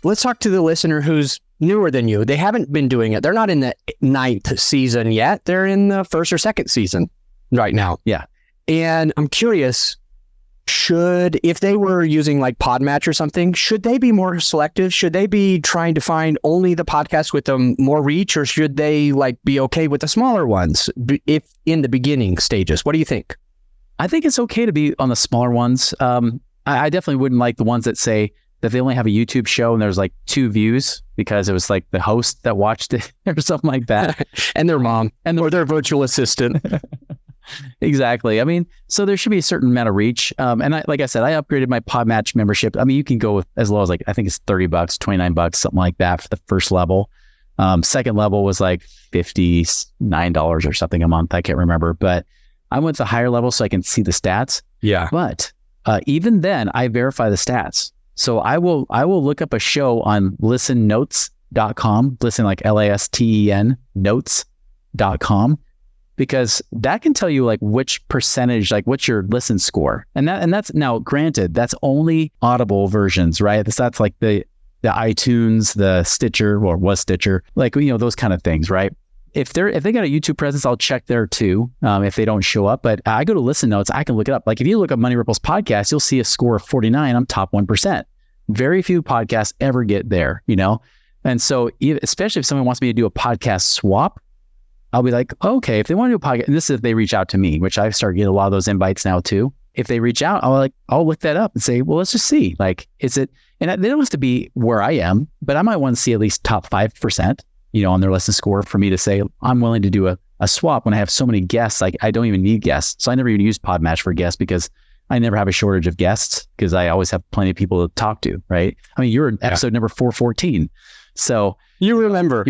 let's talk to the listener who's newer than you. They haven't been doing it. They're not in the 9th season yet. They're in the 1st or 2nd season right now. Yeah. And I'm curious, if they were using like Podmatch or something, should they be more selective? Should they be trying to find only the podcasts with more reach, or should they like be okay with the smaller ones if in the beginning stages? What do you think? I think it's okay to be on the smaller ones. I definitely wouldn't like the ones that say that they only have a YouTube show and there's like 2 views because it was like the host that watched it or something like that. And their mom or their virtual assistant. Exactly. I mean, so there should be a certain amount of reach. And like I said, I upgraded my Podmatch membership. I mean, you can go with as low as like, I think it's $30, $29, something like that for the first level. Second level was like $59 or something a month. I can't remember, but I went to the higher level so I can see the stats. Yeah. But even then I verify the stats. So I will look up a show on listennotes.com, listen like LASTEN notes.com. Because that can tell you like which percentage, like what's your listen score. And that's now granted, that's only Audible versions, right? That's like the iTunes, the Stitcher, or was Stitcher, like, those kind of things, right? If they got a YouTube presence, I'll check there too. If they don't show up, but I go to Listen Notes, I can look it up. Like if you look up Money Ripples podcast, you'll see a score of 49. I'm top 1%. Very few podcasts ever get there, And so especially if someone wants me to do a podcast swap, I'll be like, okay, if they want to do a podcast, and this is if they reach out to me, which I've started getting a lot of those invites now too. If they reach out, I'll look that up and say, well, let's just see. Like, is it, and they don't have to be where I am, but I might want to see at least top 5%, on their listen score for me to say, I'm willing to do a swap when I have so many guests. Like I don't even need guests. So I never even use Podmatch for guests because I never have a shortage of guests because I always have plenty of people to talk to, right? I mean, you're in episode number 414. So you remember.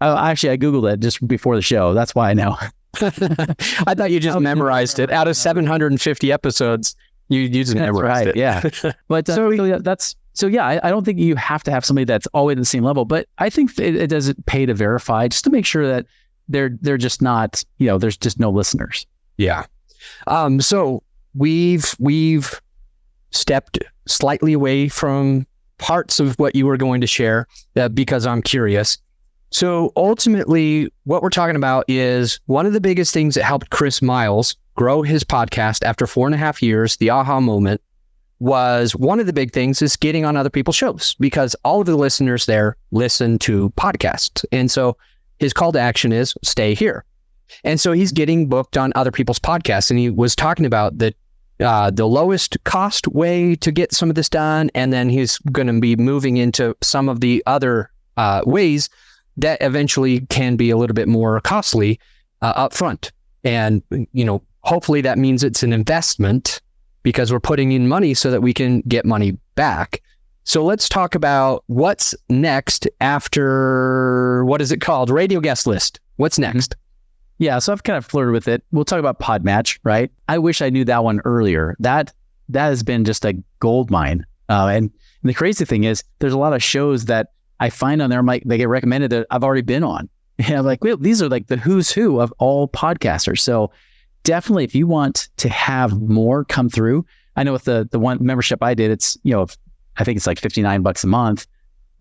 Actually, I Googled it just before the show. That's why I know. I thought you just memorized it. Out of 750 episodes, you just memorized it. Yeah. But I don't think you have to have somebody that's always at the same level, but I think it doesn't pay to verify just to make sure that they're just not, there's just no listeners. Yeah. So we've stepped slightly away from parts of what you were going to share because I'm curious. So ultimately, what we're talking about is one of the biggest things that helped Chris Miles grow his podcast after 4.5 years, the aha moment, was one of the big things is getting on other people's shows because all of the listeners there listen to podcasts. And so his call to action is stay here. And so he's getting booked on other people's podcasts. And he was talking about the lowest cost way to get some of this done. And then he's going to be moving into some of the other ways that eventually can be a little bit more costly up front. And, hopefully that means it's an investment because we're putting in money so that we can get money back. So let's talk about what's next after, what is it called? Radio guest list. What's next? Yeah, so I've kind of flirted with it. We'll talk about Podmatch, right? I wish I knew that one earlier. That has been just a gold mine. And the crazy thing is there's a lot of shows that I find on there, they get recommended that I've already been on. And I'm like, well, these are like the who's who of all podcasters. So definitely if you want to have more come through, I know with the one membership I did, it's, I think it's like $59 a month.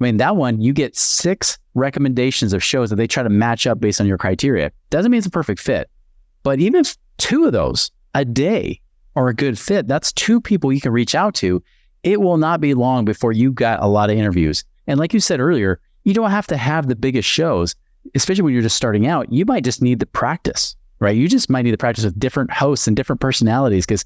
I mean, that one, you get 6 recommendations of shows that they try to match up based on your criteria. Doesn't mean it's a perfect fit, but even if 2 of those a day are a good fit, that's 2 people you can reach out to. It will not be long before you got a lot of interviews. And like you said earlier, you don't have to have the biggest shows, especially when you're just starting out. You might just need the practice, right? You just might need to practice with different hosts and different personalities because,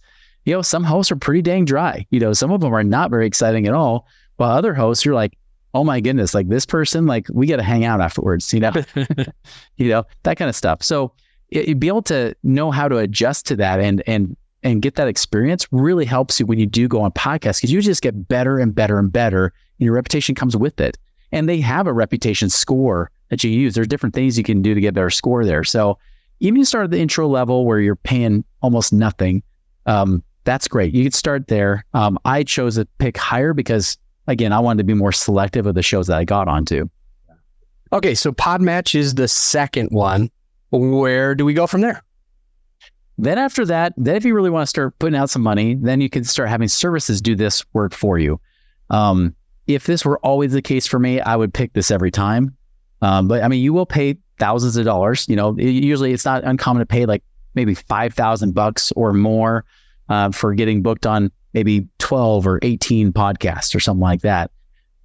some hosts are pretty dang dry. Some of them are not very exciting at all. While other hosts, you're like, oh my goodness, like this person, like we got to hang out afterwards, that kind of stuff. So you'd be able to know how to adjust to that and get that experience really helps you when you do go on podcasts because you just get better and better and better. And your reputation comes with it. And they have a reputation score that you use. There's different things you can do to get a better score there. So even you start at the intro level where you're paying almost nothing, that's great. You can start there. I chose to pick higher because, again, I wanted to be more selective of the shows that I got onto. Okay, so Podmatch is the second one. Where do we go from there? Then after that, then if you really want to start putting out some money, then you can start having services do this work for you. if this were always the case for me, I would pick this every time. But I mean, you will pay thousands of dollars. Usually it's not uncommon to pay like maybe $5,000 or more for getting booked on maybe 12 or 18 podcasts or something like that.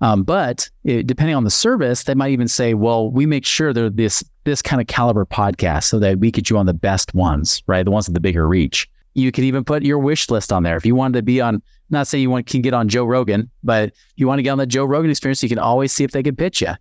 But depending on the service, they might even say, well, we make sure they're this kind of caliber podcast so that we get you on the best ones, right? The ones with the bigger reach. You can even put your wish list on there. If you wanted to be on, not saying you can get on Joe Rogan, but if you want to get on the Joe Rogan experience, you can always see if they can pitch you.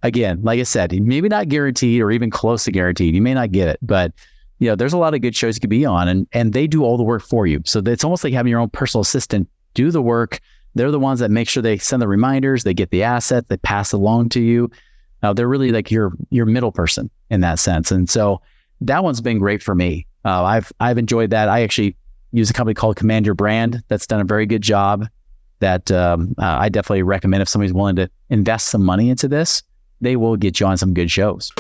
Again, like I said, maybe not guaranteed or even close to guaranteed. You may not get it, but there's a lot of good shows you could be on, and they do all the work for you. So it's almost like having your own personal assistant do the work. They're the ones that make sure they send the reminders, they get the asset, they pass along to you. They're really like your middle person in that sense. And so that one's been great for me. I've enjoyed that. I actually use a company called Command Your Brand that's done a very good job that I definitely recommend if somebody's willing to invest some money into this. They will get you on some good shows.